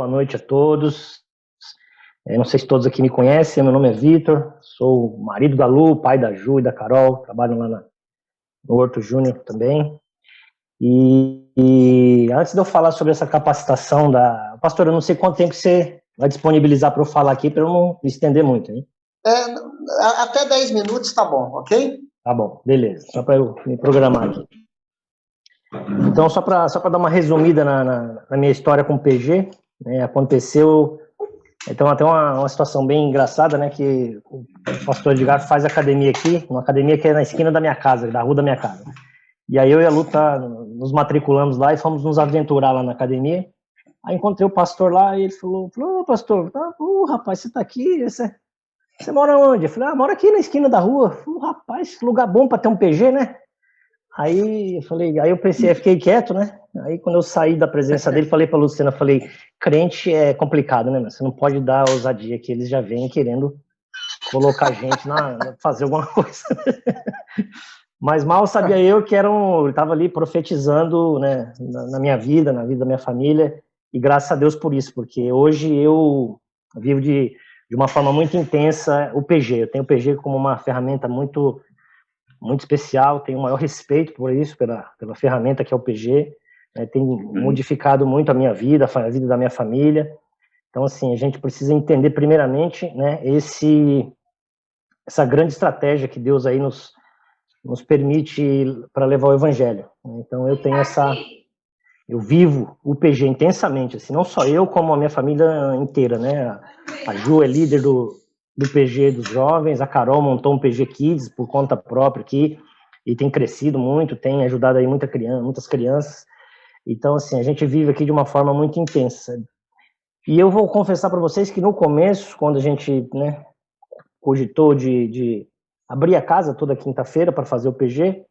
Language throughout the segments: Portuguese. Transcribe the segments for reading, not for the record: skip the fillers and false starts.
boa noite a todos. Não sei se todos aqui me conhecem, meu nome é Vitor, sou o marido da Lu, pai da Ju e da Carol, trabalho lá no Horto Júnior também. E antes de eu falar sobre essa capacitação Pastor, eu não sei quanto tempo você vai disponibilizar para eu falar aqui, para eu não me estender muito, hein? Até 10 minutos tá bom, ok? Tá bom, beleza, só para eu me programar aqui. Então, só para dar uma resumida na minha história com o PG, né, aconteceu... Então, até uma situação bem engraçada, né, que o pastor Edgar faz academia aqui, uma academia que é na esquina da minha casa, da rua da minha casa. E aí eu e a Lu nos matriculamos lá e fomos nos aventurar lá na academia. Aí encontrei o pastor lá e ele falou, pastor, rapaz, você tá aqui, você mora onde? Eu falei, moro aqui na esquina da rua. Rapaz, lugar bom para ter um PG, né? Aí eu pensei, fiquei quieto, né? Aí quando eu saí da presença dele, falei pra Luciana, crente é complicado, né? Você não pode dar ousadia que eles já vêm querendo colocar a gente fazer alguma coisa. Mas mal sabia eu que ele estava ali profetizando, né, na minha vida, na vida da minha família, e graças a Deus por isso, porque hoje eu vivo de uma forma muito intensa o PG. Eu tenho o PG como uma ferramenta muito especial, tenho o maior respeito por isso, pela ferramenta que é o PG, né, tem modificado muito a minha vida, a vida da minha família. Então, assim, a gente precisa entender primeiramente, né, essa grande estratégia que Deus aí nos permite para levar o evangelho. Então, eu vivo o PG intensamente, assim, não só eu, como a minha família inteira, né? A Ju é líder do PG dos jovens, a Carol montou um PG Kids por conta própria aqui, e tem crescido muito, tem ajudado aí muitas crianças. Então, assim, a gente vive aqui de uma forma muito intensa. E eu vou confessar para vocês que no começo, quando a gente, né, cogitou de abrir a casa toda quinta-feira para fazer o PG,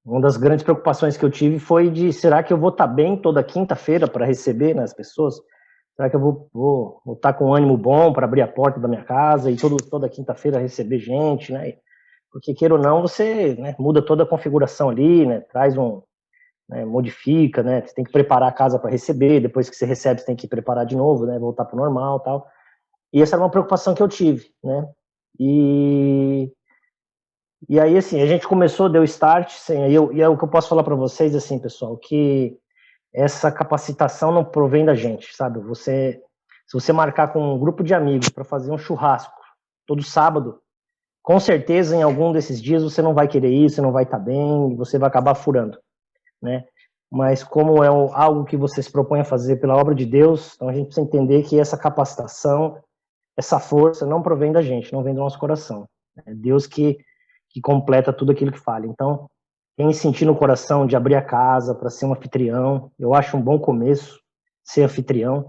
uma das grandes preocupações que eu tive foi será que eu vou estar bem toda quinta-feira para receber, né, as pessoas? Será que eu vou estar com ânimo bom para abrir a porta da minha casa e toda quinta-feira receber gente, né? Porque, queira ou não, você, né, muda toda a configuração ali, né, modifica, né? Você tem que preparar a casa para receber, depois que você recebe, você tem que preparar de novo, né? Voltar para o normal e tal. E essa era uma preocupação que eu tive, né? E aí, assim, a gente deu start, assim, e é o que eu posso falar para vocês, assim, pessoal, que essa capacitação não provém da gente, sabe? Se você marcar com um grupo de amigos para fazer um churrasco todo sábado, com certeza em algum desses dias você não vai querer ir, você não vai estar bem, você vai acabar furando, né? Mas como é algo que você se propõe a fazer pela obra de Deus, então a gente precisa entender que essa capacitação, essa força não provém da gente, não vem do nosso coração. É Deus que completa tudo aquilo que falha. Então, quem sentir no coração de abrir a casa para ser um anfitrião, eu acho um bom começo ser anfitrião,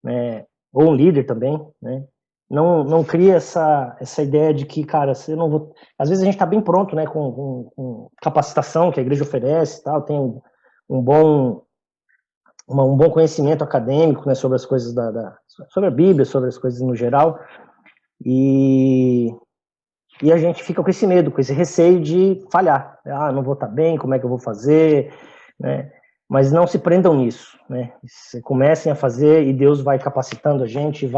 né? Ou um líder também, né? Não cria essa ideia de que, cara, você não vou... Às vezes a gente está bem pronto, né, com capacitação que a igreja oferece, tal, tem um bom conhecimento acadêmico, né, sobre as coisas sobre a Bíblia, sobre as coisas no geral, e a gente fica com esse medo, com esse receio de falhar. Não vou estar bem, como é que eu vou fazer, né? Mas não se prendam nisso, né? Comecem a fazer e Deus vai capacitando a gente,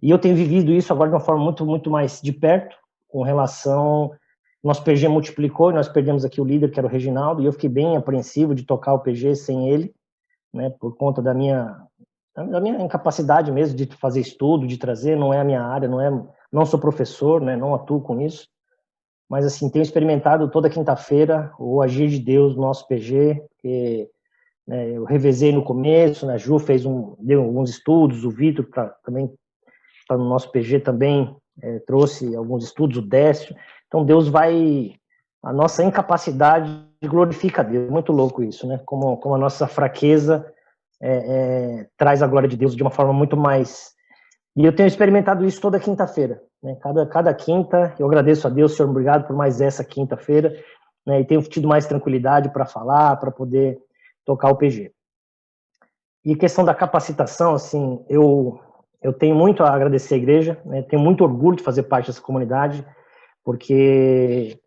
E eu tenho vivido isso agora de uma forma muito, muito mais de perto, com relação... Nosso PG multiplicou e nós perdemos aqui o líder, que era o Reginaldo, e eu fiquei bem apreensivo de tocar o PG sem ele, né? Por conta da minha incapacidade mesmo de fazer estudo, de trazer, não é a minha área, não sou professor, né, não atuo com isso, mas assim, tenho experimentado toda quinta-feira o agir de Deus no nosso PG, que, né, eu revezei no começo, né, a Ju deu alguns estudos, o Vitor também está no nosso PG também, trouxe alguns estudos, o Décio, então Deus a nossa incapacidade glorifica a Deus, muito louco isso, né, como a nossa fraqueza traz a glória de Deus de uma forma muito mais... E eu tenho experimentado isso toda quinta-feira, né? Cada quinta, eu agradeço a Deus, Senhor, obrigado por mais essa quinta-feira, né? E tenho tido mais tranquilidade para falar, para poder tocar o PG. E questão da capacitação, assim, eu tenho muito a agradecer à igreja, né? Tenho muito orgulho de fazer parte dessa comunidade, porque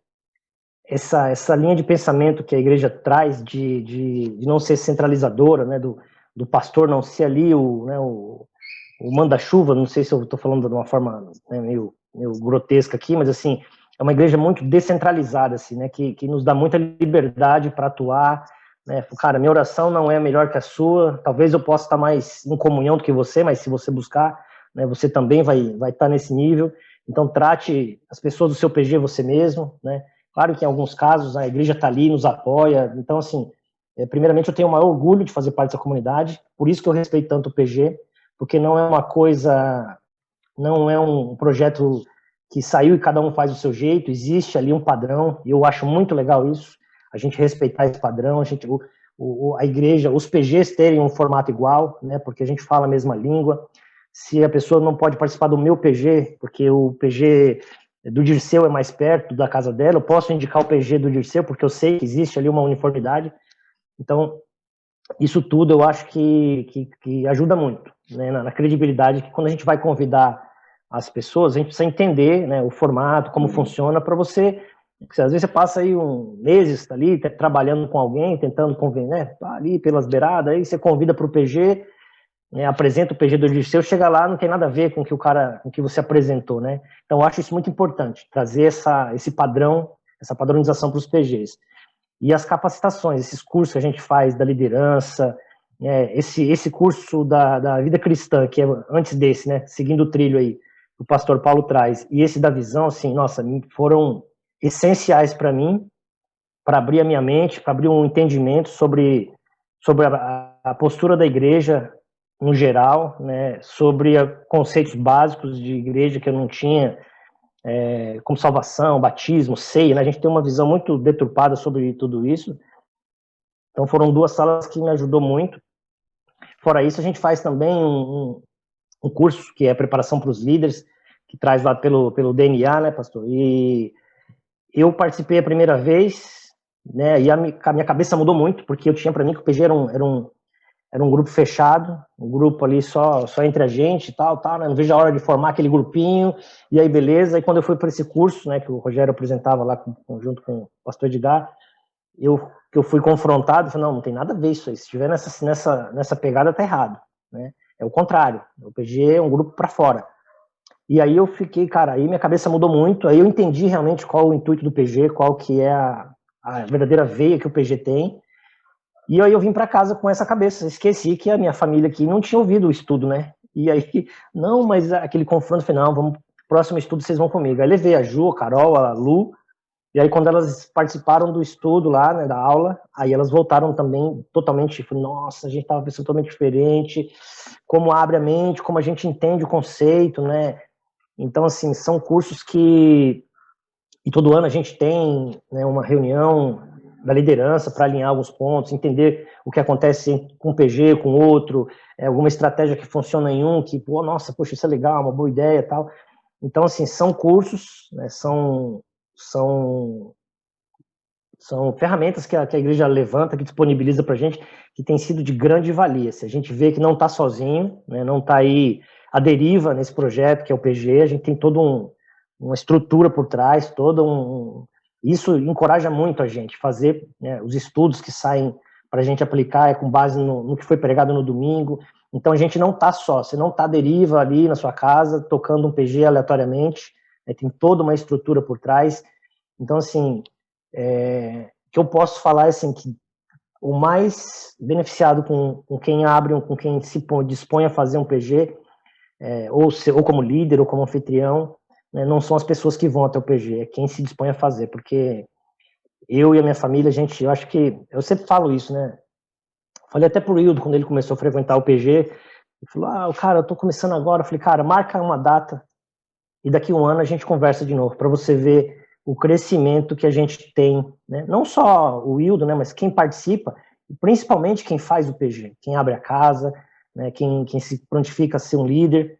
essa linha de pensamento que a igreja traz de não ser centralizadora, né? Do do pastor não ser ali o manda-chuva, não sei se eu estou falando de uma forma, né, meio grotesca aqui, mas assim, é uma igreja muito descentralizada, assim, né, que nos dá muita liberdade para atuar, né. Cara, minha oração não é melhor que a sua, talvez eu possa estar mais em comunhão do que você, mas se você buscar, né, você também vai estar nesse nível. Então trate as pessoas do seu PG você mesmo, né. Claro que em alguns casos a igreja está ali, nos apoia, então assim, primeiramente eu tenho o maior orgulho de fazer parte dessa comunidade, por isso que eu respeito tanto o PG, porque não é uma coisa, não é um projeto que saiu e cada um faz o seu jeito, existe ali um padrão, e eu acho muito legal isso, a gente respeitar esse padrão, a igreja, os PGs terem um formato igual, né, porque a gente fala a mesma língua. Se a pessoa não pode participar do meu PG, porque o PG do Dirceu é mais perto da casa dela, eu posso indicar o PG do Dirceu, porque eu sei que existe ali uma uniformidade. Então, isso tudo eu acho que ajuda muito, né, na credibilidade, que quando a gente vai convidar as pessoas, a gente precisa entender, né, o formato, como funciona, para você, porque às vezes você passa aí meses ali trabalhando com alguém, tentando convencer, né, tá ali pelas beiradas, aí você convida para o PG, né, apresenta o PG do Dirceu, chega lá, não tem nada a ver com o que com o que você apresentou, né? Então eu acho isso muito importante, trazer esse padrão, essa padronização para os PGs. E as capacitações, esses cursos que a gente faz da liderança, esse curso da vida cristã, que é antes desse, né, seguindo o trilho aí, o pastor Paulo traz, e esse da visão, assim, nossa, foram essenciais para mim, para abrir a minha mente, para abrir um entendimento sobre a postura da igreja no geral, né, sobre conceitos básicos de igreja que eu não tinha, como salvação, batismo, ceia, né? A gente tem uma visão muito deturpada sobre tudo isso. Então foram 2 salas que me ajudou muito. Fora isso, a gente faz também um curso que é preparação para os líderes, que traz lá pelo DNA, né, pastor? E eu participei a primeira vez, né, e a minha cabeça mudou muito, porque eu tinha para mim que o PG era um grupo fechado, um grupo ali só entre a gente e tal, né? Não vejo a hora de formar aquele grupinho, e aí beleza. E quando eu fui para esse curso, né, que o Rogério apresentava lá junto com o pastor Edgar, que eu fui confrontado, falei, não tem nada a ver isso aí, se estiver nessa pegada tá errado, né? É o contrário, o PG é um grupo para fora. E aí eu fiquei, cara, aí minha cabeça mudou muito, aí eu entendi realmente qual o intuito do PG, qual que é a verdadeira veia que o PG tem. E aí eu vim para casa com essa cabeça, esqueci que a minha família aqui não tinha ouvido o estudo, né? E aí, não, mas aquele confronto final, vamos, próximo estudo vocês vão comigo. Aí levei a Ju, a Carol, a Lu, e aí quando elas participaram do estudo lá, né, da aula, aí elas voltaram também totalmente, nossa, a gente tava pensando totalmente diferente, como abre a mente, como a gente entende o conceito, né? Então, assim, são cursos que, e todo ano a gente tem, né, uma reunião da liderança para alinhar alguns pontos, entender o que acontece com um PG, com outro, alguma estratégia que funciona em um, que, nossa, poxa, isso é legal, uma boa ideia e tal. Então, assim, são cursos, né, são ferramentas que a igreja levanta, que disponibiliza para a gente, que tem sido de grande valia. Se a gente vê que não está sozinho, né, não está aí à deriva nesse projeto que é o PG, a gente tem toda uma estrutura por trás, isso encoraja muito a gente fazer, né, os estudos que saem para a gente aplicar com base no que foi pregado no domingo. Então a gente não está só, você não está à deriva ali na sua casa, tocando um PG aleatoriamente, né, tem toda uma estrutura por trás. Então, assim, que eu posso falar assim, que o mais beneficiado com quem abre, com quem se dispõe a fazer um PG, ou como líder, ou como anfitrião, né, não são as pessoas que vão até o PG, é quem se dispõe a fazer, porque eu e a minha família, eu acho que, eu sempre falo isso, né, falei até pro Hildo, quando ele começou a frequentar o PG, ele falou, cara, eu tô começando agora, eu falei, cara, marca uma data, e daqui a um ano a gente conversa de novo, para você ver o crescimento que a gente tem, né? Não só o Hildo, né, mas quem participa, principalmente quem faz o PG, quem abre a casa, né, quem se prontifica a ser um líder,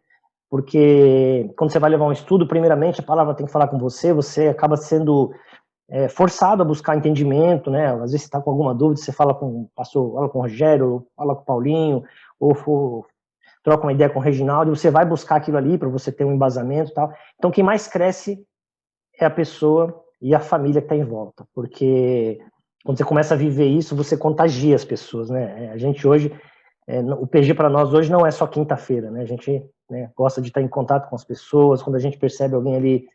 porque quando você vai levar um estudo, primeiramente a palavra tem que falar com você acaba sendo forçado a buscar entendimento, né? Às vezes você está com alguma dúvida, você fala com o pastor, fala com o Rogério, fala com o Paulinho, ou troca uma ideia com o Reginaldo, e você vai buscar aquilo ali para você ter um embasamento e tal. Então quem mais cresce é a pessoa e a família que está em volta, porque quando você começa a viver isso, você contagia as pessoas, né? A gente hoje, o PG para nós hoje não é só quinta-feira, né? A gente, né, gosta de estar em contato com as pessoas, quando a gente percebe alguém ali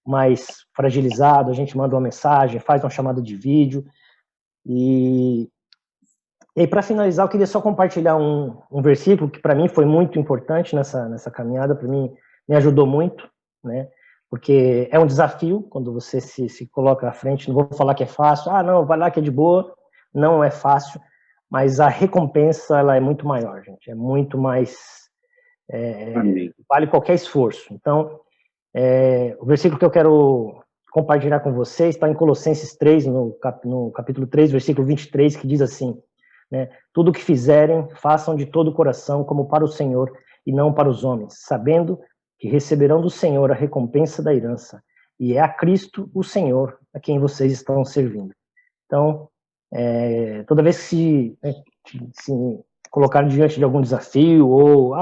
mais fragilizado, a gente manda uma mensagem, faz uma chamada de vídeo. E aí, para finalizar, eu queria só compartilhar um versículo que para mim foi muito importante nessa caminhada, para mim me ajudou muito, né? Porque é um desafio quando você se coloca à frente. Não vou falar que é fácil, não, vai lá que é de boa. Não é fácil, mas a recompensa ela é muito maior, gente. É muito mais, vale qualquer esforço. Então, o versículo que eu quero compartilhar com vocês está em Colossenses 3, no capítulo 3, versículo 23, que diz assim, né, tudo o que fizerem, façam de todo o coração, como para o Senhor e não para os homens, sabendo que receberão do Senhor a recompensa da herança, e é a Cristo, o Senhor, a quem vocês estão servindo. Então, toda vez que se colocar diante de algum desafio, ou,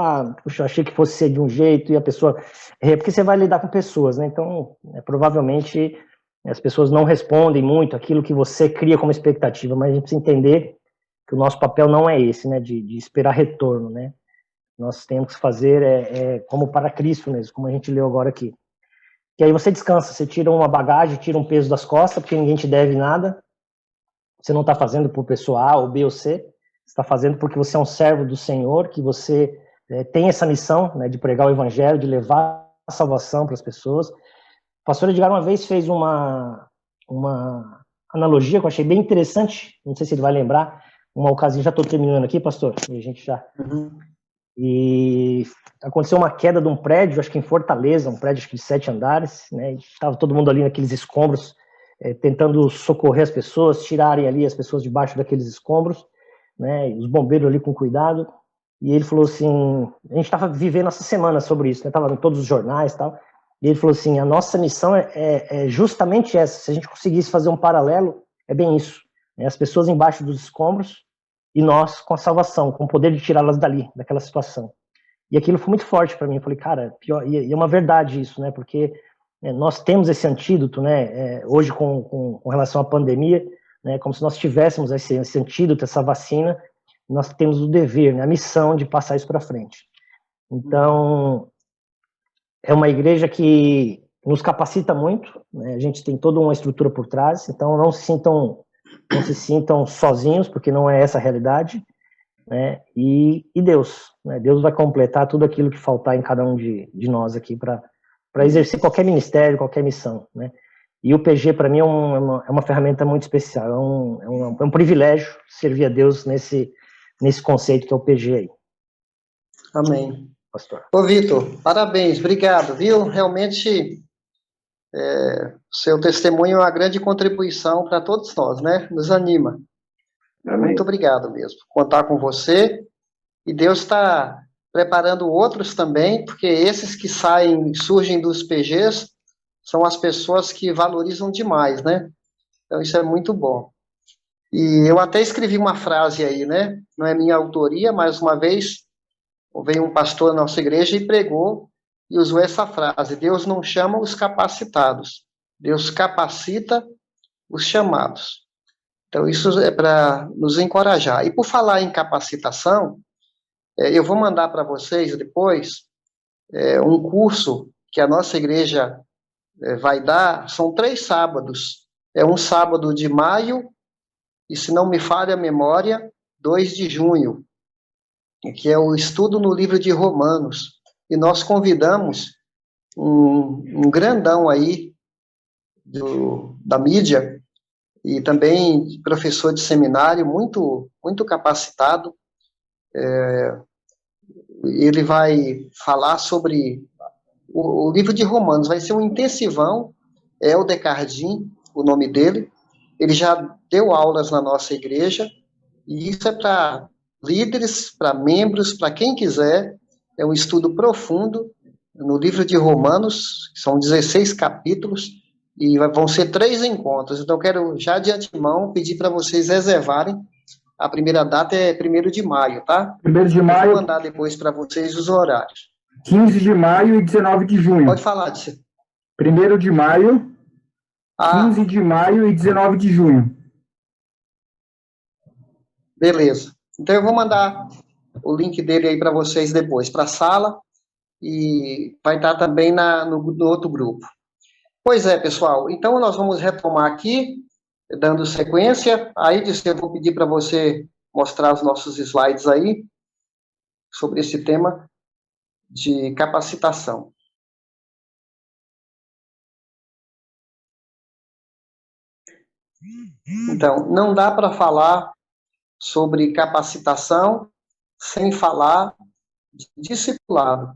puxa, eu achei que fosse ser de um jeito, e a pessoa... porque você vai lidar com pessoas, né? Então, provavelmente, as pessoas não respondem muito aquilo que você cria como expectativa, mas a gente precisa entender que o nosso papel não é esse, né? De esperar retorno, né? Nós temos que fazer como para Cristo mesmo, como a gente leu agora aqui. Que aí você descansa, você tira uma bagagem, tira um peso das costas, porque ninguém te deve nada. Você não está fazendo por pessoa A ou B ou C, você está fazendo porque você é um servo do Senhor, que você tem essa missão, né, de pregar o evangelho, de levar a salvação para as pessoas. O pastor Edgar uma vez fez uma analogia que eu achei bem interessante, não sei se ele vai lembrar, uma ocasião, já estou terminando aqui, pastor, e a gente já... E aconteceu uma queda de um prédio, acho que em Fortaleza, um prédio acho que de 7 andares, né, estava todo mundo ali naqueles escombros, tentando socorrer as pessoas, tirarem ali as pessoas debaixo daqueles escombros, né, os bombeiros ali com cuidado, e ele falou assim, a gente estava vivendo essa semana sobre isso, né, estava em todos os jornais e tal, e ele falou assim, a nossa missão é justamente essa, se a gente conseguisse fazer um paralelo, é bem isso, né, as pessoas embaixo dos escombros, e nós com a salvação, com o poder de tirá-las dali, daquela situação. E aquilo foi muito forte para mim, eu falei, cara, pior, e é uma verdade isso, né, porque nós temos esse antídoto, né, hoje com relação à pandemia, né, como se nós tivéssemos esse antídoto, essa vacina, nós temos o dever, né, a missão de passar isso para frente. Então, é uma igreja que nos capacita muito, né, a gente tem toda uma estrutura por trás, então não se sintam sozinhos, porque não é essa a realidade, né, e Deus, né, Deus vai completar tudo aquilo que faltar em cada um de nós aqui para exercer qualquer ministério, qualquer missão, né? E o PG, para mim, é uma ferramenta muito especial, é um privilégio servir a Deus nesse conceito que é o PG aí. Amém. Pastor. Ô, Vitor, parabéns, obrigado, viu? Realmente, seu testemunho é uma grande contribuição para todos nós, né? Nos anima. Amém. Muito obrigado mesmo. Contar com você, e Deus está preparando outros também, porque esses que surgem dos PGs, são as pessoas que valorizam demais, né? Então, isso é muito bom. E eu até escrevi uma frase aí, né? Não é minha autoria, mas uma vez veio um pastor na nossa igreja e pregou e usou essa frase: Deus não chama os capacitados, Deus capacita os chamados. Então, isso é para nos encorajar. E por falar em capacitação, eu vou mandar para vocês depois um curso que a nossa igreja vai dar, são 3 sábados. É um sábado de maio, e se não me falha a memória, 2 de junho, que é o estudo no livro de Romanos. E nós convidamos um grandão aí da mídia, e também professor de seminário, muito, muito capacitado. Ele vai falar sobre o livro de Romanos, vai ser um intensivão, Helder Cardim, o nome dele. Ele já deu aulas na nossa igreja, e isso é para líderes, para membros, para quem quiser. É um estudo profundo no livro de Romanos, são 16 capítulos, e vão ser 3 encontros. Então, eu quero já de antemão pedir para vocês reservarem. A primeira data é 1º de maio, tá? 1º de maio. Eu vou mandar depois para vocês os horários. 15 de maio e 19 de junho. Pode falar, Tício. 1º de maio, 15 de maio e 19 de junho. Beleza. Então, eu vou mandar o link dele aí para vocês depois, para a sala, e vai estar também no outro grupo. Pois é, pessoal, então nós vamos retomar aqui, dando sequência. Aí, eu vou pedir para você mostrar os nossos slides aí, sobre esse tema de capacitação. Então, não dá para falar sobre capacitação sem falar de discipulado,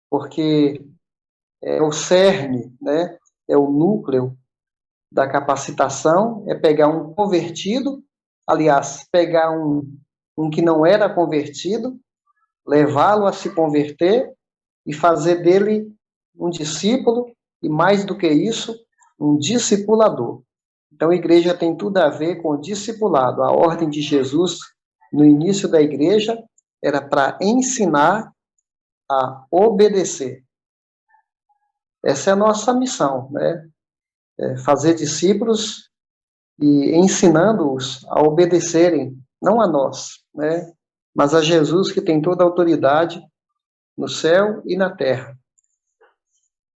porque é o cerne, né? É o núcleo da capacitação, é pegar um convertido, aliás, pegar um que não era convertido, levá-lo a se converter e fazer dele um discípulo, e mais do que isso, um discipulador. Então, a igreja tem tudo a ver com o discipulado. A ordem de Jesus, no início da igreja, era para ensinar a obedecer. Essa é a nossa missão, né? Fazer discípulos e ensinando-os a obedecerem, não a nós, né? Mas a Jesus, que tem toda a autoridade no céu e na terra.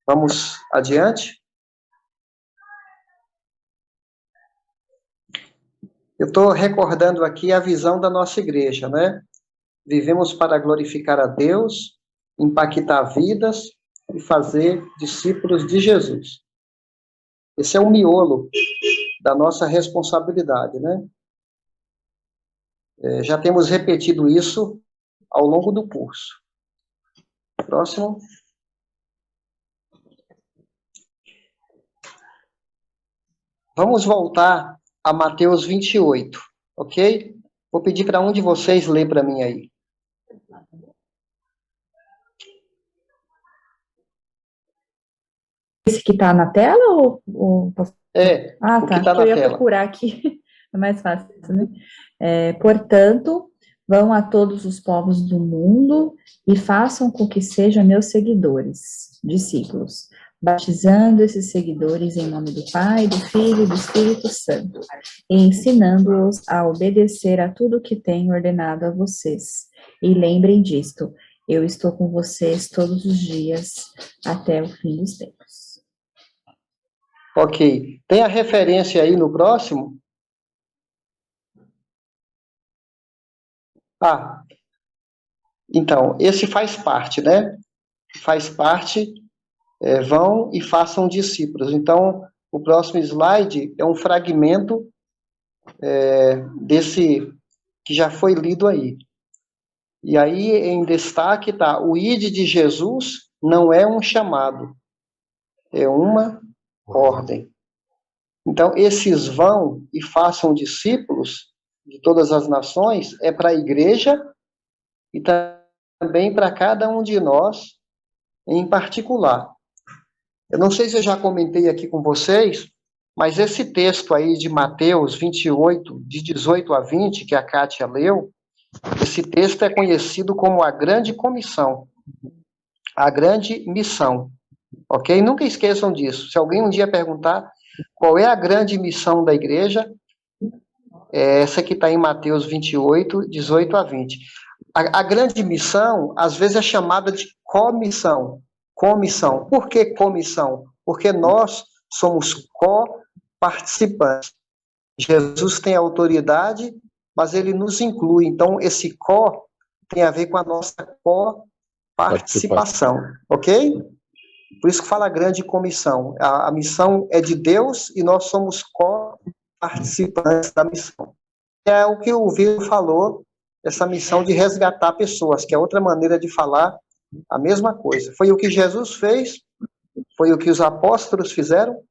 Vamos adiante? Eu estou recordando aqui a visão da nossa igreja, né? Vivemos para glorificar a Deus, impactar vidas e fazer discípulos de Jesus. Esse é o miolo da nossa responsabilidade, né? Já temos repetido isso ao longo do curso. Próximo. Vamos voltar a Mateus 28, ok? Vou pedir para um de vocês ler para mim aí. Esse que está na tela ou... É, o que está na eu ia tela. procurar aqui, é mais fácil, né? Portanto, vão a todos os povos do mundo e façam com que sejam meus seguidores, discípulos, batizando esses seguidores em nome do Pai, do Filho e do Espírito Santo, e ensinando-os a obedecer a tudo que tenho ordenado a vocês. E lembrem disto, eu estou com vocês todos os dias até o fim dos tempos. Ok. Tem a referência aí no próximo? Então, esse faz parte, né? Faz parte, vão e façam discípulos. Então, o próximo slide é um fragmento desse que já foi lido aí. E aí, em destaque, está: o ide de Jesus não é um chamado, é uma ordem. Então, esses vão e façam discípulos de todas as nações é para a igreja e também para cada um de nós em particular. Eu não sei se eu já comentei aqui com vocês, mas esse texto aí de Mateus 28, de 18 a 20, que a Kátia leu, esse texto é conhecido como a Grande Comissão, a Grande Missão, ok? Nunca esqueçam disso. Se alguém um dia perguntar qual é a grande missão da igreja, é essa que está em Mateus 28, 18 a 20. A grande missão, às vezes, é chamada de comissão. Comissão. Por que comissão? Porque nós somos co-participantes. Jesus tem autoridade, mas ele nos inclui. Então, esse co tem a ver com a nossa co-participação. Ok? Por isso que fala grande comissão. A missão é de Deus e nós somos co-participantes da missão. É o que o Vitor falou, essa missão de resgatar pessoas, que é outra maneira de falar a mesma coisa. Foi o que Jesus fez, foi o que os apóstolos fizeram,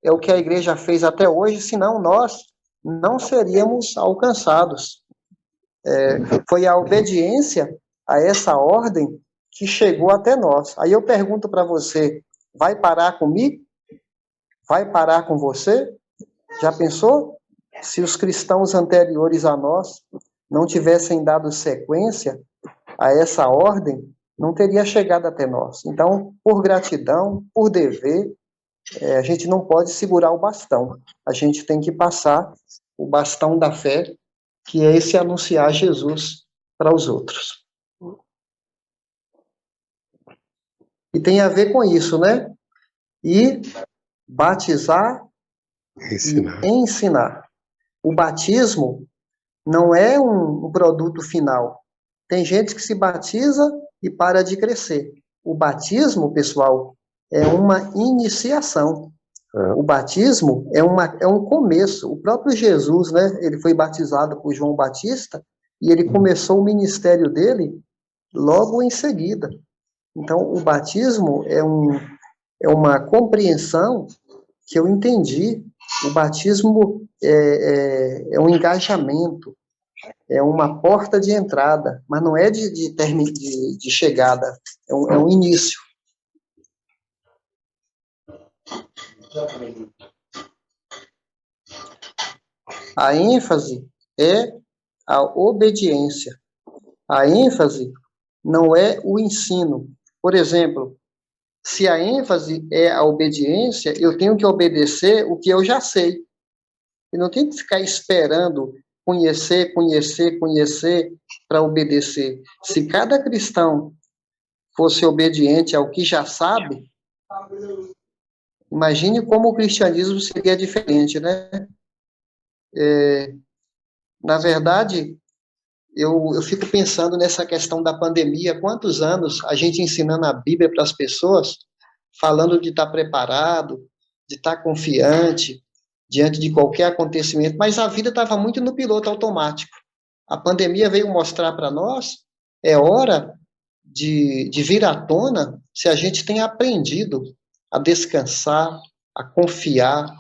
é o que a igreja fez até hoje, senão nós não seríamos alcançados. Foi a obediência a essa ordem que chegou até nós. Aí eu pergunto para você, vai parar comigo? Vai parar com você? Já pensou? Se os cristãos anteriores a nós não tivessem dado sequência a essa ordem, não teria chegado até nós. Então, por gratidão, por dever, a gente não pode segurar o bastão. A gente tem que passar o bastão da fé, que é esse anunciar Jesus para os outros. E tem a ver com isso, né? E batizar e ensinar. O batismo não é um produto final. Tem gente que se batiza e para de crescer. O batismo, pessoal, é uma iniciação. O batismo é um começo. O próprio Jesus, né, ele foi batizado por João Batista e ele começou o ministério dele logo em seguida. Então, o batismo é uma compreensão que eu entendi. O batismo é um engajamento, é uma porta de entrada, mas não é de chegada, é um início. A ênfase é a obediência. A ênfase não é o ensino. Por exemplo, se a ênfase é a obediência, eu tenho que obedecer o que eu já sei. Eu não tenho que ficar esperando conhecer para obedecer. Se cada cristão fosse obediente ao que já sabe, imagine como o cristianismo seria diferente, né? Na verdade, eu fico pensando nessa questão da pandemia. Quantos anos a gente ensinando a Bíblia para as pessoas, falando de estar preparado, de estar confiante diante de qualquer acontecimento, mas a vida estava muito no piloto automático. A pandemia veio mostrar para nós, é hora de vir à tona se a gente tem aprendido a descansar, a confiar,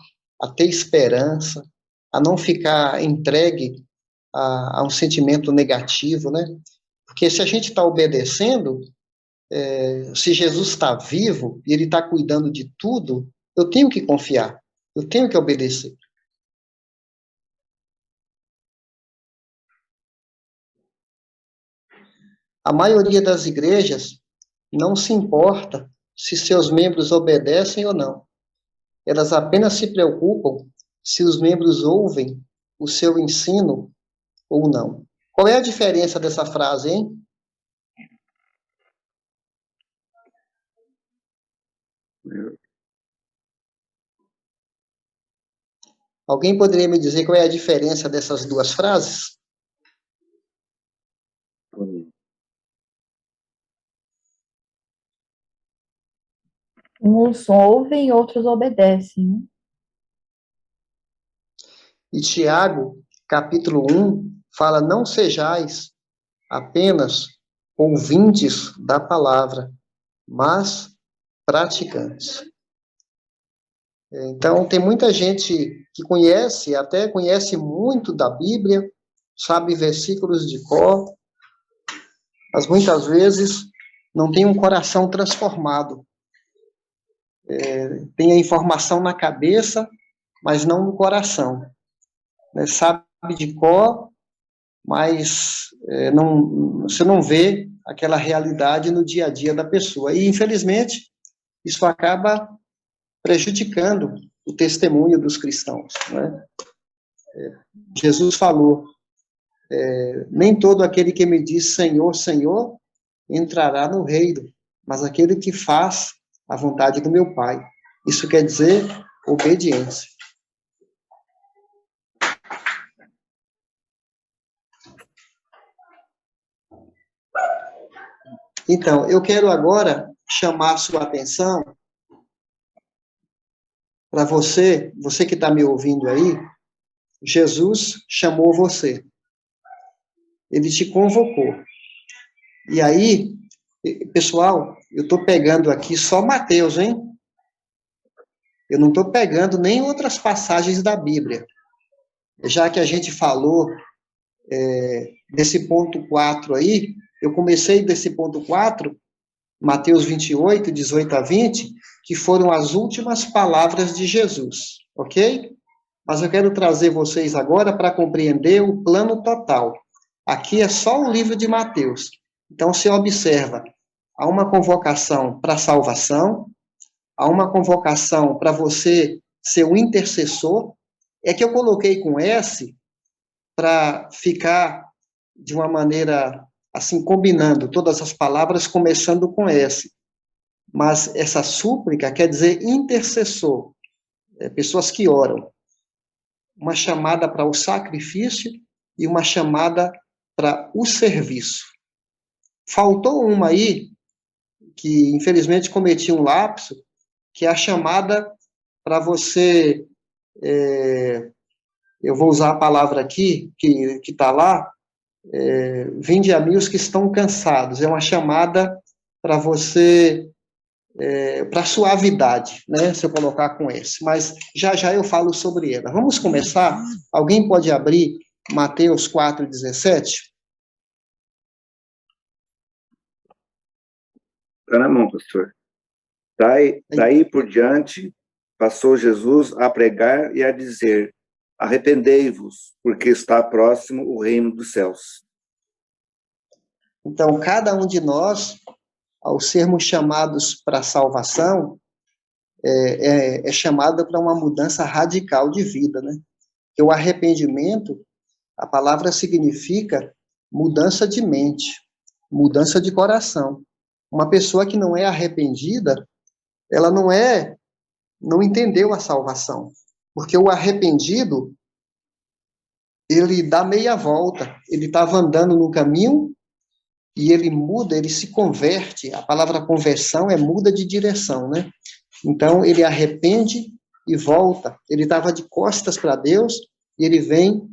a ter esperança, a não ficar entregue a um sentimento negativo, né? Porque se a gente está obedecendo, se Jesus está vivo e ele está cuidando de tudo, eu tenho que confiar, eu tenho que obedecer. A maioria das igrejas não se importa se seus membros obedecem ou não. Elas apenas se preocupam se os membros ouvem o seu ensino ou não. Qual é a diferença dessa frase, hein? Alguém poderia me dizer qual é a diferença dessas duas frases? Uns ouvem, outros obedecem, né? E Tiago, capítulo 1, fala: não sejais apenas ouvintes da palavra, mas praticantes. Então, tem muita gente que conhece, até conhece muito da Bíblia, sabe versículos de cor, mas muitas vezes não tem um coração transformado. Tem a informação na cabeça, mas não no coração. Sabe de cor, mas você não vê aquela realidade no dia a dia da pessoa. E, infelizmente, isso acaba prejudicando o testemunho dos cristãos, né? Jesus falou, nem todo aquele que me diz Senhor, Senhor, entrará no reino, mas aquele que faz a vontade do meu Pai. Isso quer dizer obediência. Então, eu quero agora chamar a sua atenção para você que está me ouvindo aí. Jesus chamou você. Ele te convocou. E aí, pessoal, eu estou pegando aqui só Mateus, hein? Eu não estou pegando nem outras passagens da Bíblia. Já que a gente falou desse ponto 4 aí, eu comecei desse ponto 4, Mateus 28, 18 a 20, que foram as últimas palavras de Jesus, ok? Mas eu quero trazer vocês agora para compreender o plano total. Aqui é só o livro de Mateus. Então, você observa, há uma convocação para a salvação, há uma convocação para você ser um intercessor. É que eu coloquei com S para ficar de uma maneira assim, combinando todas as palavras, começando com S. Mas essa súplica quer dizer intercessor, pessoas que oram. Uma chamada para o sacrifício e uma chamada para o serviço. Faltou uma aí, que infelizmente cometi um lapso, que é a chamada para você, eu vou usar a palavra aqui, que está lá, vinde a mim os que estão cansados. É uma chamada para você, para suavidade, né, se eu colocar com esse. Mas já eu falo sobre ela. Vamos começar? Alguém pode abrir Mateus 4,17? Está na mão, pastor. Daí por diante, passou Jesus a pregar e a dizer: arrependei-vos, porque está próximo o reino dos céus. Então, cada um de nós, ao sermos chamados para a salvação, é chamado para uma mudança radical de vida, né? Porque o arrependimento, a palavra significa mudança de mente, mudança de coração. Uma pessoa que não é arrependida, ela não entendeu a salvação. Porque o arrependido, ele dá meia volta, ele estava andando no caminho e ele muda, ele se converte. A palavra conversão é muda de direção, né? Então, ele arrepende e volta. Ele estava de costas para Deus e ele vem,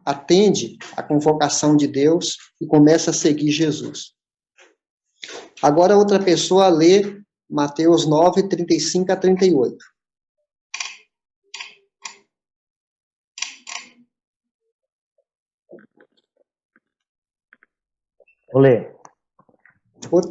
atende a convocação de Deus e começa a seguir Jesus. Agora, outra pessoa lê Mateus 9, 35 a 38. Vou ler.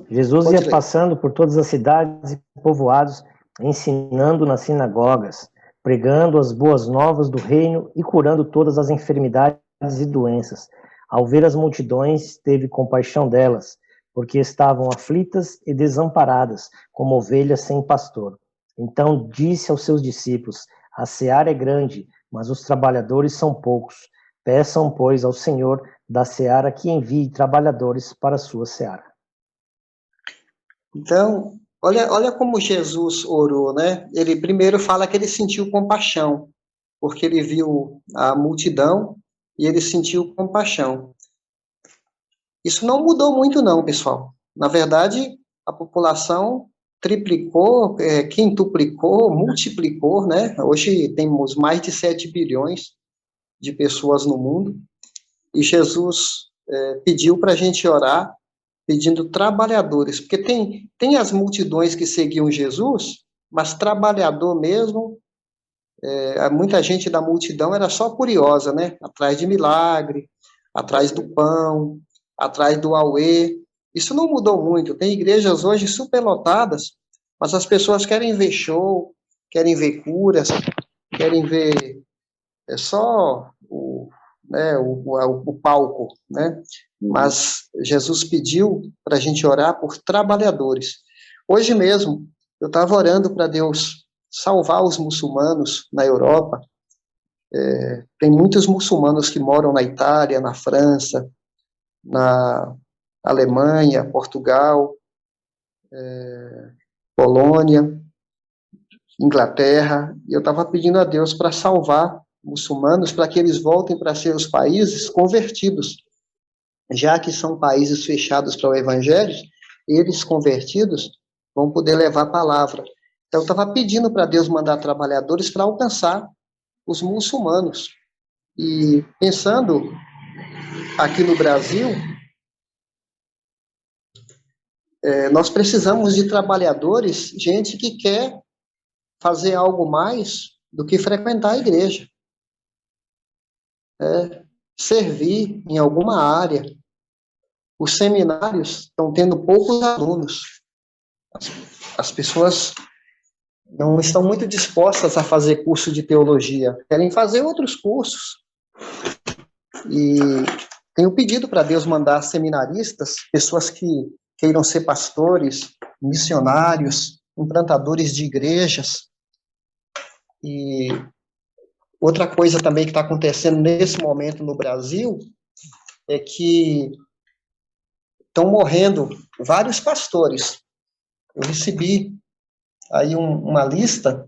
Jesus ia passando por todas as cidades e povoados, ensinando nas sinagogas, pregando as boas novas do reino e curando todas as enfermidades e doenças. Ao ver as multidões, teve compaixão delas, porque estavam aflitas e desamparadas, como ovelhas sem pastor. Então disse aos seus discípulos: a seara é grande, mas os trabalhadores são poucos. Peçam, pois, ao Senhor da seara que envie trabalhadores para a sua seara. Então, olha como Jesus orou, né? Ele primeiro fala que ele sentiu compaixão, porque ele viu a multidão e ele sentiu compaixão. Isso não mudou muito não, pessoal. Na verdade, a população triplicou, quintuplicou, multiplicou, né? Hoje temos mais de 7 bilhões de pessoas no mundo, e Jesus pediu para a gente orar, pedindo trabalhadores, porque tem as multidões que seguiam Jesus, mas trabalhador mesmo, muita gente da multidão era só curiosa, né? Atrás de milagre, atrás do pão, atrás do auê. Isso não mudou muito. Tem igrejas hoje superlotadas, mas as pessoas querem ver show, querem ver curas, querem ver só o palco, né? Mas Jesus pediu para a gente orar por trabalhadores. Hoje mesmo, eu estava orando para Deus salvar os muçulmanos na Europa. Tem muitos muçulmanos que moram na Itália, na França, na Alemanha, Portugal, Polônia, Inglaterra, e eu estava pedindo a Deus para salvar muçulmanos, para que eles voltem para seus países convertidos, já que são países fechados para o evangelho, eles convertidos vão poder levar a palavra. Então eu estava pedindo para Deus mandar trabalhadores para alcançar os muçulmanos. E pensando aqui no Brasil, nós precisamos de trabalhadores, gente que quer fazer algo mais do que frequentar a igreja. Servir em alguma área. Os seminários estão tendo poucos alunos. As pessoas não estão muito dispostas a fazer curso de teologia, querem fazer outros cursos. E tenho pedido para Deus mandar seminaristas, pessoas que queiram ser pastores, missionários, implantadores de igrejas. E outra coisa também que está acontecendo nesse momento no Brasil é que estão morrendo vários pastores. Eu recebi aí uma lista,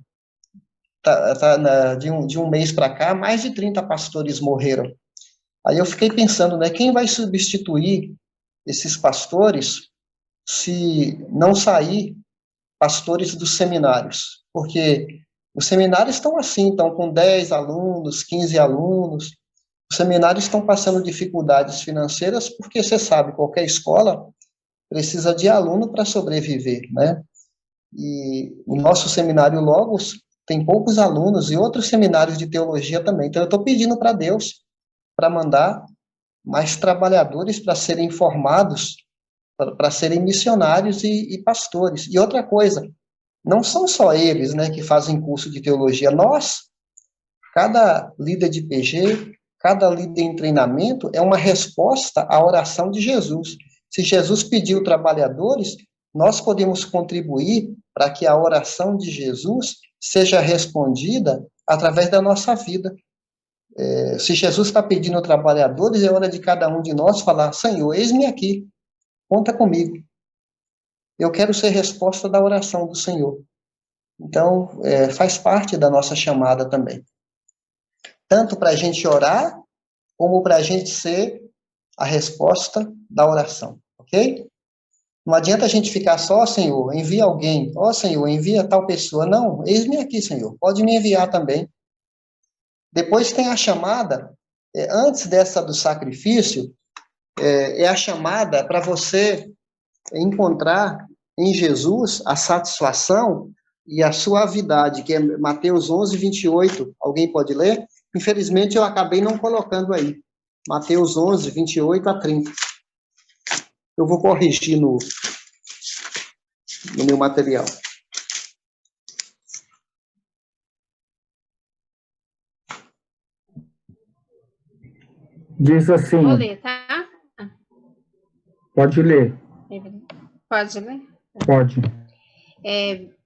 de um mês para cá, mais de 30 pastores morreram. Aí eu fiquei pensando, né, quem vai substituir esses pastores se não sair pastores dos seminários? Porque os seminários estão assim, estão com 10 alunos, 15 alunos. Os seminários estão passando dificuldades financeiras, porque você sabe, qualquer escola precisa de aluno para sobreviver, né? E o nosso seminário Logos tem poucos alunos, e outros seminários de teologia também. Então, eu estou pedindo para Deus para mandar mais trabalhadores para serem formados, para serem missionários e pastores. E outra coisa, não são só eles, né, que fazem curso de teologia. Nós, cada líder de PG, cada líder em treinamento é uma resposta à oração de Jesus. Se Jesus pediu trabalhadores, nós podemos contribuir para que a oração de Jesus seja respondida através da nossa vida. Se Jesus está pedindo trabalhadores, é hora de cada um de nós falar: Senhor, eis-me aqui, conta comigo. Eu quero ser resposta da oração do Senhor. Então, faz parte da nossa chamada também. Tanto para a gente orar, como para a gente ser a resposta da oração, ok? Não adianta a gente ficar só, Senhor, envia alguém. Senhor, envia tal pessoa. Não, eis-me aqui, Senhor, pode me enviar também. Depois tem a chamada, antes dessa do sacrifício, é a chamada para você encontrar em Jesus a satisfação e a suavidade, que é Mateus 11, 28. Alguém pode ler? Infelizmente, eu acabei não colocando aí. Mateus 11, 28 a 30. Eu vou corrigir no meu material. Diz assim. Vou ler, tá? Pode ler. Pode ler? Pode.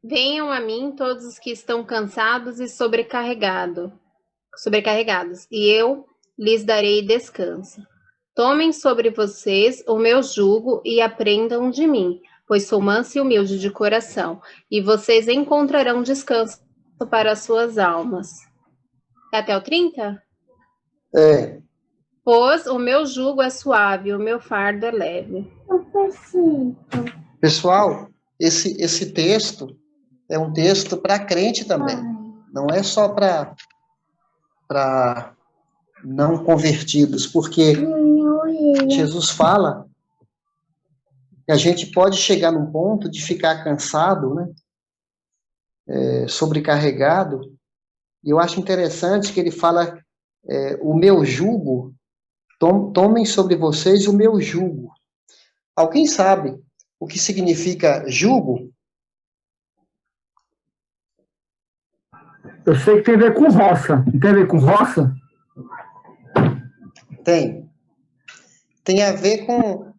Venham a mim todos os que estão cansados e sobrecarregados, e eu lhes darei descanso. Tomem sobre vocês o meu jugo e aprendam de mim, pois sou manso e humilde de coração, e vocês encontrarão descanso para as suas almas. Até o 30? Pois o meu jugo é suave, o meu fardo é leve. Pessoal, esse texto é um texto para crente também. Não é só para não convertidos, porque Jesus fala que a gente pode chegar num ponto de ficar cansado, né? Sobrecarregado. E eu acho interessante que ele fala, o meu jugo, tomem sobre vocês o meu jugo. Alguém sabe o que significa jugo? Eu sei que tem a ver com roça. Não tem a ver com roça? Tem. Tem a ver com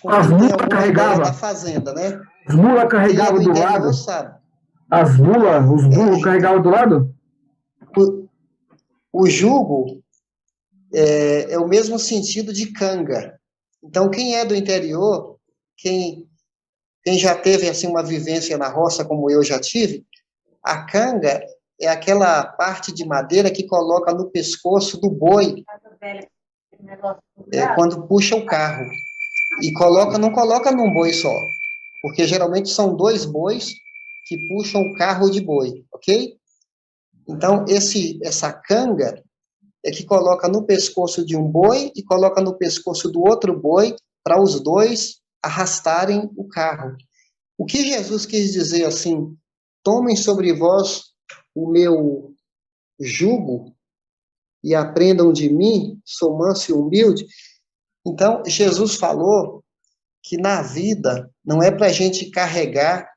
as mulas carregavam da fazenda, né? As mulas carregavam do lado. Sabe? Os burros carregavam do lado? O jugo é o mesmo sentido de canga. Então, quem é do interior, quem já teve assim uma vivência na roça, como eu já tive, a canga é aquela parte de madeira que coloca no pescoço do boi quando puxa o carro. E não coloca num boi só, porque geralmente são 2 bois que puxam o carro de boi, ok? Então, essa canga é que coloca no pescoço de um boi e coloca no pescoço do outro boi para os dois arrastarem o carro. O que Jesus quis dizer assim, tomem sobre vós o meu jugo e aprendam de mim, sou manso e humilde. Então, Jesus falou que na vida não é para a gente carregar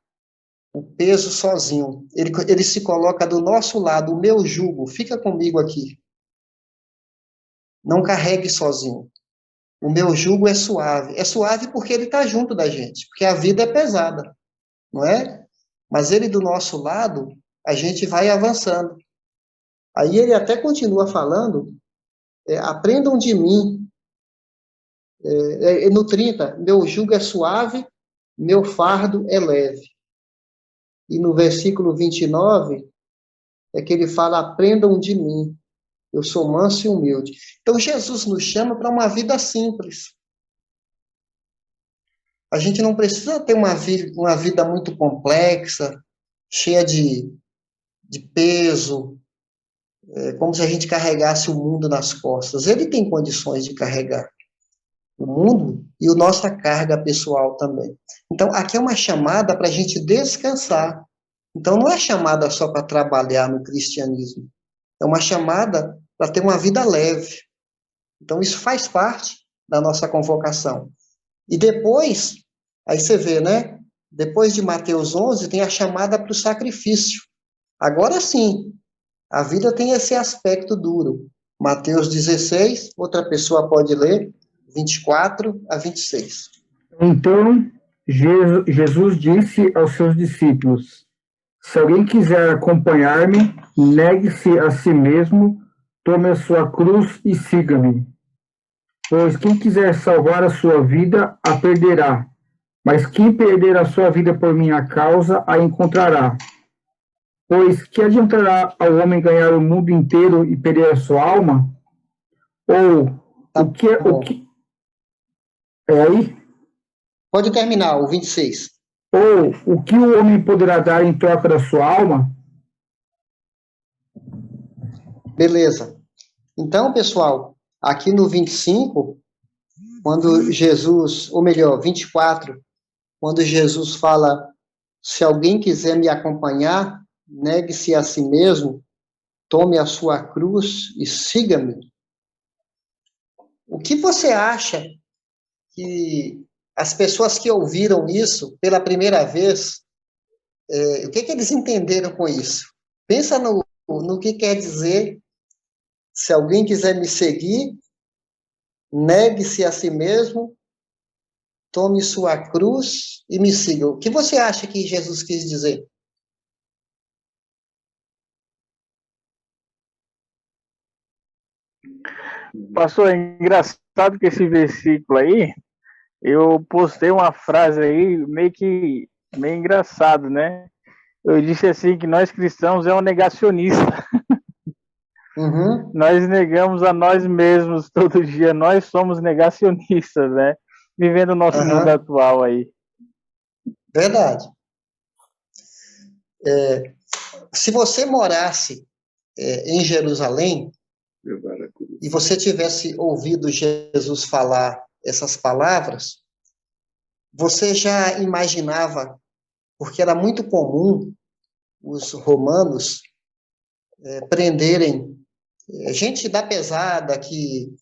o peso sozinho. Ele se coloca do nosso lado, o meu jugo, fica comigo aqui. Não carregue sozinho. O meu jugo é suave. É suave porque ele está junto da gente, porque a vida é pesada, não é? Mas ele do nosso lado, a gente vai avançando. Aí ele até continua falando, aprendam de mim, no 30, meu jugo é suave, meu fardo é leve. E no versículo 29, é que ele fala, aprendam de mim, eu sou manso e humilde. Então, Jesus nos chama para uma vida simples. A gente não precisa ter uma vida muito complexa, cheia de peso, como se a gente carregasse o mundo nas costas. Ele tem condições de carregar o mundo e a nossa carga pessoal também. Então, aqui é uma chamada para a gente descansar. Então, não é chamada só para trabalhar no cristianismo. É uma chamada para ter uma vida leve. Então, isso faz parte da nossa convocação. E depois, aí você vê, né? Depois de Mateus 11, tem a chamada para o sacrifício. Agora sim, a vida tem esse aspecto duro. Mateus 16, outra pessoa pode ler, 24 a 26. Então, Jesus disse aos seus discípulos, se alguém quiser acompanhar-me, negue-se a si mesmo, tome a sua cruz e siga-me. Pois quem quiser salvar a sua vida, a perderá. Mas quem perder a sua vida por minha causa, a encontrará. Pois que adiantará ao homem ganhar o mundo inteiro e perder a sua alma? Ou o que é aí? Pode terminar, o 26. Ou o que o homem poderá dar em troca da sua alma? Beleza. Então, pessoal, aqui no 25, quando Jesus, ou melhor, 24, quando Jesus fala, se alguém quiser me acompanhar, negue-se a si mesmo, tome a sua cruz e siga-me. O que você acha que as pessoas que ouviram isso pela primeira vez, o que eles entenderam com isso? Pensa no que quer dizer, se alguém quiser me seguir, negue-se a si mesmo, tome sua cruz e me siga. O que você acha que Jesus quis dizer? Pastor, é engraçado que esse versículo aí, eu postei uma frase aí meio engraçado, né? Eu disse assim que nós cristãos é um negacionista. Uhum. Nós negamos a nós mesmos todo dia, nós somos negacionistas, né? Vivendo o nosso mundo atual aí. Verdade. Se você morasse em Jerusalém, e você tivesse ouvido Jesus falar essas palavras, você já imaginava, porque era muito comum os romanos prenderem gente da pesada que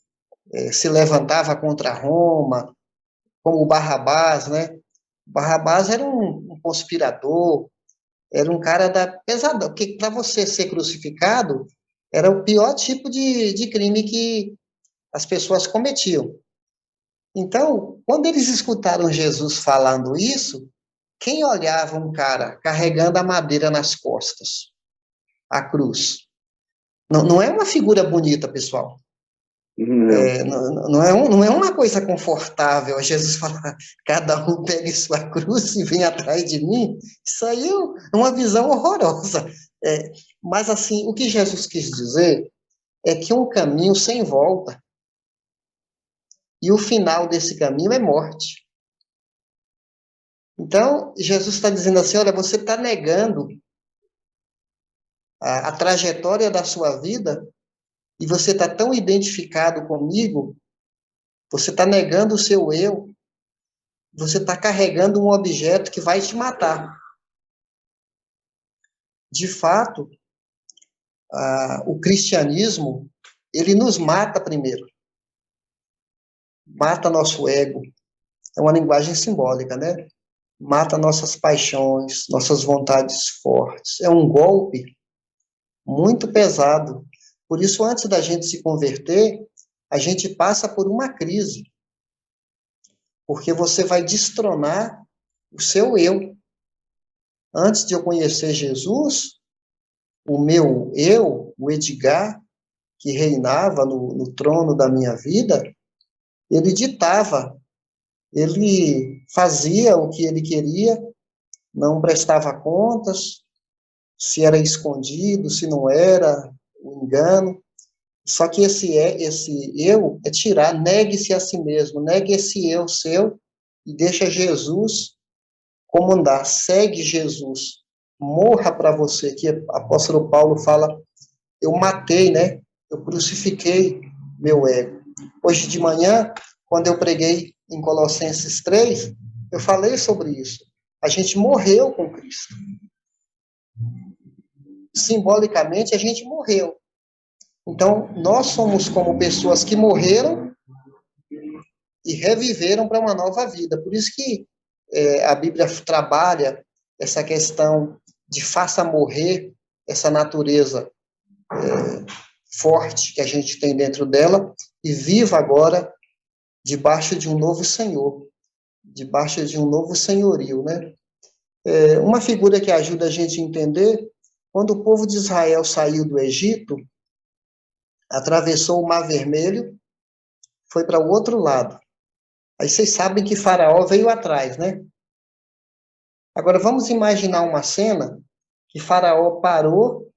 se levantava contra Roma, como o Barrabás, né? Barrabás era um conspirador, era um cara da pesada, porque para você ser crucificado era o pior tipo de crime que as pessoas cometiam. Então, quando eles escutaram Jesus falando isso, quem olhava um cara carregando a madeira nas costas, a cruz? Não é uma figura bonita, pessoal. Não é uma coisa confortável. Jesus falar, cada um pegue sua cruz e vem atrás de mim. Isso aí é uma visão horrorosa. Mas, assim, o que Jesus quis dizer é que um caminho sem volta. E o final desse caminho é morte. Então, Jesus está dizendo assim, olha, você está negando a trajetória da sua vida e você está tão identificado comigo, você está negando o seu eu, você está carregando um objeto que vai te matar. De fato, o cristianismo, ele nos mata primeiro. Mata nosso ego. É uma linguagem simbólica, né? Mata nossas paixões, nossas vontades fortes. É um golpe muito pesado. Por isso, antes da gente se converter, a gente passa por uma crise. Porque você vai destronar o seu eu. Antes de eu conhecer Jesus, o meu eu, o Edgar, que reinava no trono da minha vida, ele ditava, ele fazia o que ele queria, não prestava contas, se era escondido, se não era, um engano. Só que esse eu é tirar, negue-se a si mesmo, negue esse eu seu e deixa Jesus comandar, segue Jesus, morra para você, que o apóstolo Paulo fala, eu matei, né? Eu crucifiquei meu ego. Hoje de manhã, quando eu preguei em Colossenses 3, eu falei sobre isso. A gente morreu com Cristo. Simbolicamente, a gente morreu. Então, nós somos como pessoas que morreram e reviveram para uma nova vida. Por isso que a Bíblia trabalha essa questão de faça morrer essa natureza forte que a gente tem dentro dela e viva agora debaixo de um novo Senhor, debaixo de um novo senhorio, né? Uma figura que ajuda a gente a entender, quando o povo de Israel saiu do Egito, atravessou o Mar Vermelho, foi para o outro lado. Aí vocês sabem que Faraó veio atrás, né? Agora vamos imaginar uma cena que Faraó parou,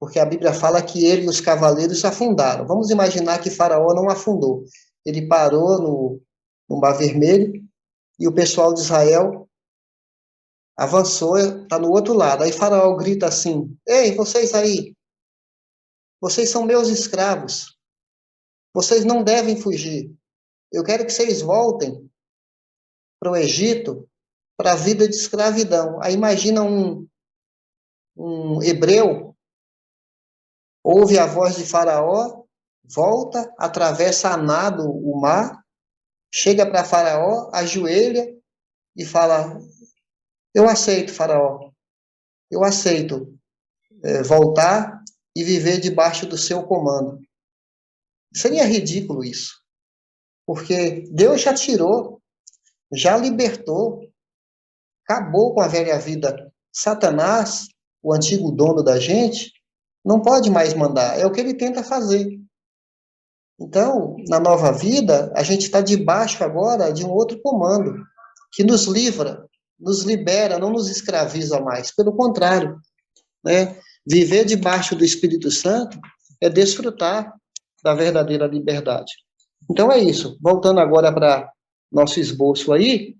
porque a Bíblia fala que ele e os cavaleiros afundaram. Vamos imaginar que Faraó não afundou. Ele parou no Mar Vermelho e o pessoal de Israel avançou, está no outro lado. Aí Faraó grita assim, ei, vocês aí, vocês são meus escravos, vocês não devem fugir. Eu quero que vocês voltem para o Egito, para a vida de escravidão. Aí imagina um hebreu, ouve a voz de Faraó, volta, atravessa a nado o mar, chega para Faraó, ajoelha e fala, eu aceito, Faraó, eu aceito voltar e viver debaixo do seu comando. Seria ridículo isso, porque Deus já tirou, já libertou, acabou com a velha vida. Satanás, o antigo dono da gente, não pode mais mandar, é o que ele tenta fazer. Então, na nova vida, a gente está debaixo agora de um outro comando, que nos livra, nos libera, não nos escraviza mais, pelo contrário, né? Viver debaixo do Espírito Santo é desfrutar da verdadeira liberdade. Então é isso, voltando agora para nosso esboço aí,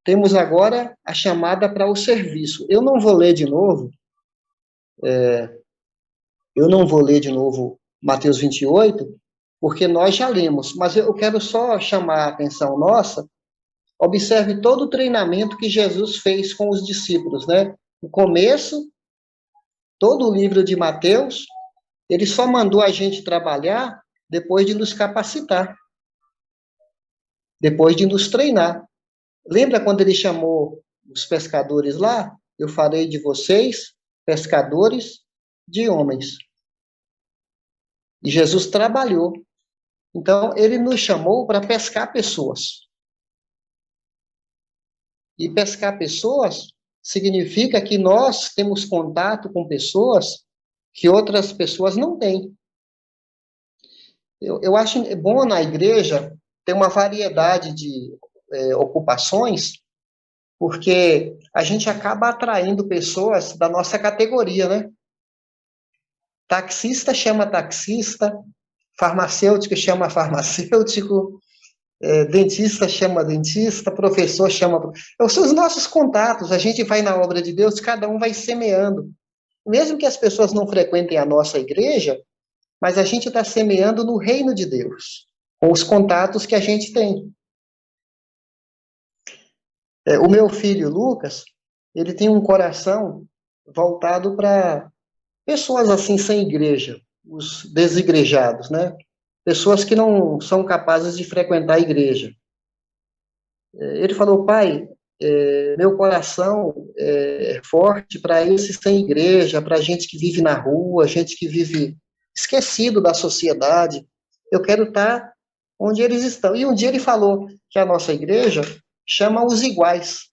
temos agora a chamada para o serviço. Eu não vou ler de novo, Mateus 28, porque nós já lemos, mas eu quero só chamar a atenção nossa, observe todo o treinamento que Jesus fez com os discípulos, né? O começo, todo o livro de Mateus, ele só mandou a gente trabalhar depois de nos capacitar, depois de nos treinar. Lembra quando ele chamou os pescadores lá? Eu farei de vocês pescadores de homens. E Jesus trabalhou. Então, ele nos chamou para pescar pessoas. E pescar pessoas significa que nós temos contato com pessoas que outras pessoas não têm. Eu acho bom na igreja ter uma variedade de ocupações, porque a gente acaba atraindo pessoas da nossa categoria, né? Taxista chama taxista, farmacêutico chama farmacêutico, dentista chama dentista, professor chama... São os nossos contatos, a gente vai na obra de Deus, cada um vai semeando. Mesmo que as pessoas não frequentem a nossa igreja, mas a gente está semeando no reino de Deus, com os contatos que a gente tem. O meu filho, Lucas, ele tem um coração voltado para pessoas assim, sem igreja, os desigrejados, né? Pessoas que não são capazes de frequentar a igreja. Ele falou, pai, meu coração é forte para esses sem igreja, para gente que vive na rua, gente que vive esquecido da sociedade. Eu quero estar onde eles estão. E um dia ele falou que a nossa igreja chama os iguais,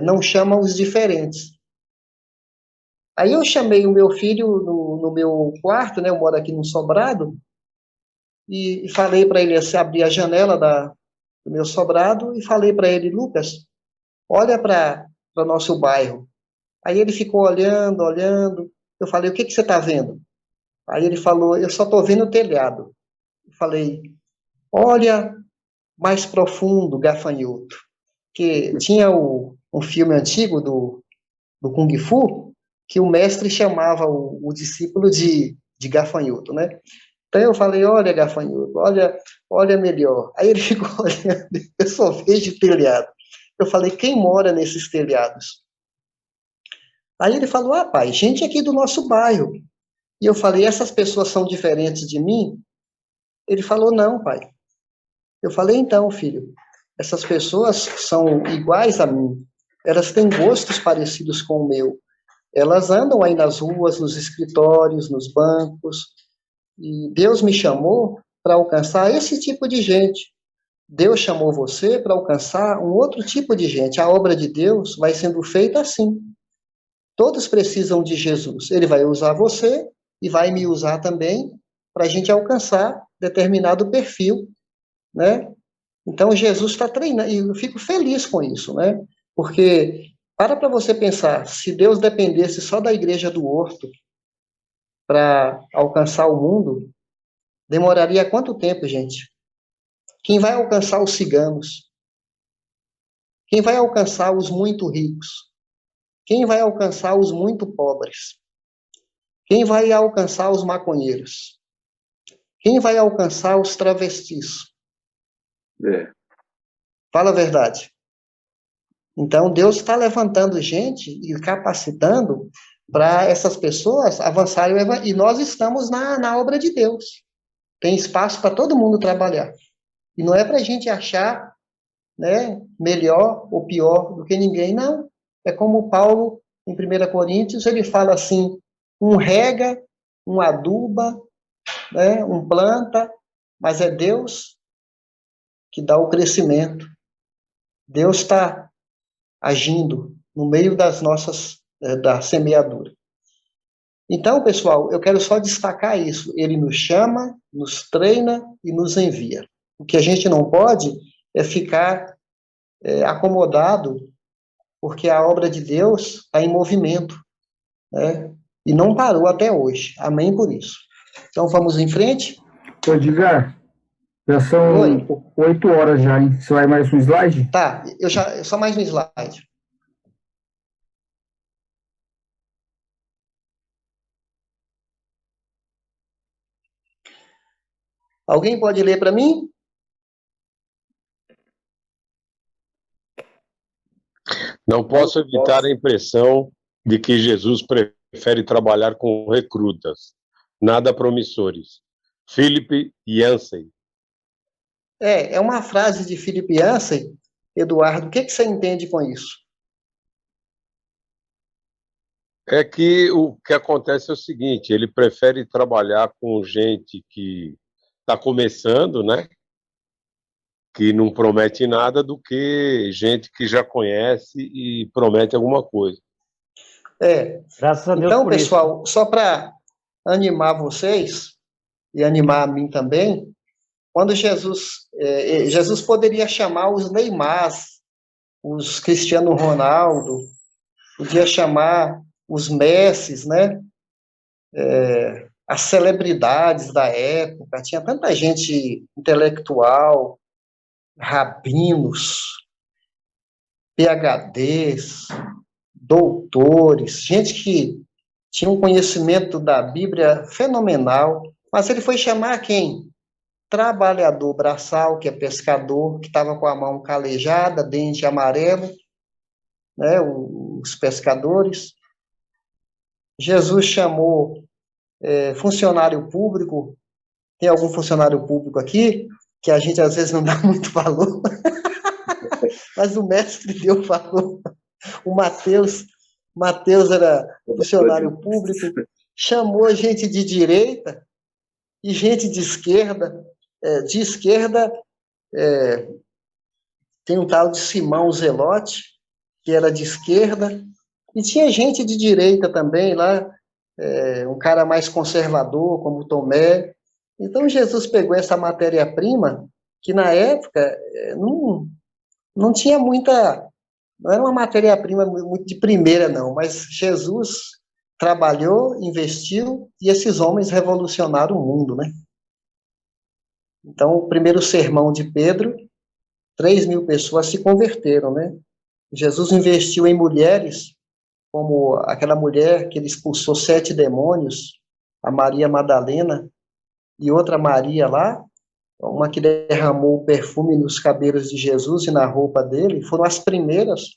não chama os diferentes. Aí eu chamei o meu filho no meu quarto, né, eu moro aqui no sobrado, e falei para ele assim, abrir a janela do meu sobrado e falei para ele, Lucas, olha para o nosso bairro. Aí ele ficou olhando, olhando. Eu falei, o que você está vendo? Aí ele falou, eu só estou vendo o telhado. Eu falei, olha mais profundo, gafanhoto. Que tinha um filme antigo do Kung Fu, que o mestre chamava o discípulo de gafanhoto, né? Então eu falei, olha, gafanhoto, olha melhor. Aí ele ficou olhando, eu só vejo telhado. Eu falei, quem mora nesses telhados? Aí ele falou, pai, gente aqui do nosso bairro. E eu falei, essas pessoas são diferentes de mim? Ele falou, não, pai. Eu falei, então, filho, essas pessoas são iguais a mim. Elas têm gostos parecidos com o meu. Elas andam aí nas ruas, nos escritórios, nos bancos. E Deus me chamou para alcançar esse tipo de gente. Deus chamou você para alcançar um outro tipo de gente. A obra de Deus vai sendo feita assim. Todos precisam de Jesus. Ele vai usar você e vai me usar também para a gente alcançar determinado perfil, né? Então, Jesus está treinando, e eu fico feliz com isso, né? Porque, para você pensar, se Deus dependesse só da igreja do Horto para alcançar o mundo, demoraria quanto tempo, gente? Quem vai alcançar os ciganos? Quem vai alcançar os muito ricos? Quem vai alcançar os muito pobres? Quem vai alcançar os maconheiros? Quem vai alcançar os travestis? Fala a verdade. Então, Deus está levantando gente e capacitando para essas pessoas avançarem, e nós estamos na obra de Deus. Tem espaço para todo mundo trabalhar. E não é para a gente achar, né, melhor ou pior do que ninguém, não. É como Paulo, em 1 Coríntios, ele fala assim, um rega, um aduba, né, um planta, mas é Deus que dá o crescimento. Deus está agindo no meio das nossas, da semeadura. Então, pessoal, eu quero só destacar isso. Ele nos chama, nos treina e nos envia. O que a gente não pode é ficar acomodado, porque a obra de Deus está em movimento, né? E não parou até hoje. Amém por isso. Então, vamos em frente? Ô, Edgar, já são 8 horas já, hein? Você vai mais um slide? Tá, só mais um slide. Alguém pode ler para mim? Não posso evitar a impressão de que Jesus prefere trabalhar com recrutas, nada promissores. Philip Yancey. É uma frase de Philip Yancey. Eduardo, o que você entende com isso? É que o que acontece é o seguinte, ele prefere trabalhar com gente que está começando, né? Que não promete nada, do que gente que já conhece e promete alguma coisa. Graças a Deus então, por pessoal, isso. só para animar vocês e animar a mim também, quando Jesus poderia chamar os Neymars, os Cristiano Ronaldo, podia chamar os Messis, né? As celebridades da época, tinha tanta gente intelectual, rabinos, PhDs, doutores, gente que tinha um conhecimento da Bíblia fenomenal, mas ele foi chamar quem? Trabalhador braçal, que é pescador, que estava com a mão calejada, dente amarelo, né, os pescadores. Jesus chamou funcionário público. Tem algum funcionário público aqui que a gente às vezes não dá muito valor, mas o mestre deu valor. O Mateus era funcionário público, chamou gente de direita e gente de esquerda. De esquerda, tem um tal de Simão Zelote, que era de esquerda, e tinha gente de direita também lá, um cara mais conservador, como Tomé. Então, Jesus pegou essa matéria-prima, que na época não tinha muita, não era uma matéria-prima muito de primeira, não, mas Jesus trabalhou, investiu, e esses homens revolucionaram o mundo, né? Então, o primeiro sermão de Pedro, 3.000 pessoas se converteram, né? Jesus investiu em mulheres, como aquela mulher que ele expulsou 7 demônios, a Maria Madalena, e outra Maria lá, uma que derramou o perfume nos cabelos de Jesus e na roupa dele, foram as primeiras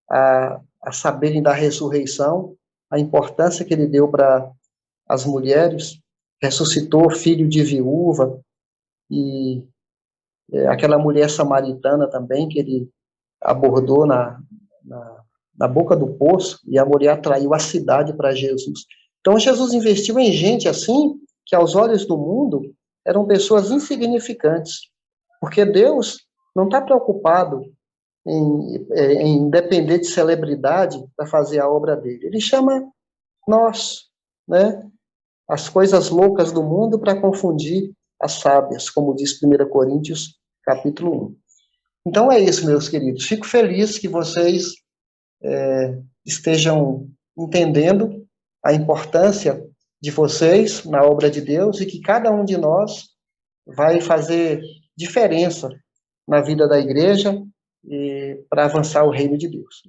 a saberem da ressurreição, a importância que ele deu para as mulheres, ressuscitou filho de viúva, e aquela mulher samaritana também, que ele abordou na boca do poço, e a mulher atraiu a cidade para Jesus. Então, Jesus investiu em gente assim, que aos olhos do mundo eram pessoas insignificantes, porque Deus não está preocupado em depender de celebridade para fazer a obra dele. Ele chama nós, né, as coisas loucas do mundo para confundir as sábias, como diz 1 Coríntios, capítulo 1. Então é isso, meus queridos. Fico feliz que vocês estejam entendendo a importância de vocês na obra de Deus e que cada um de nós vai fazer diferença na vida da igreja para avançar o reino de Deus.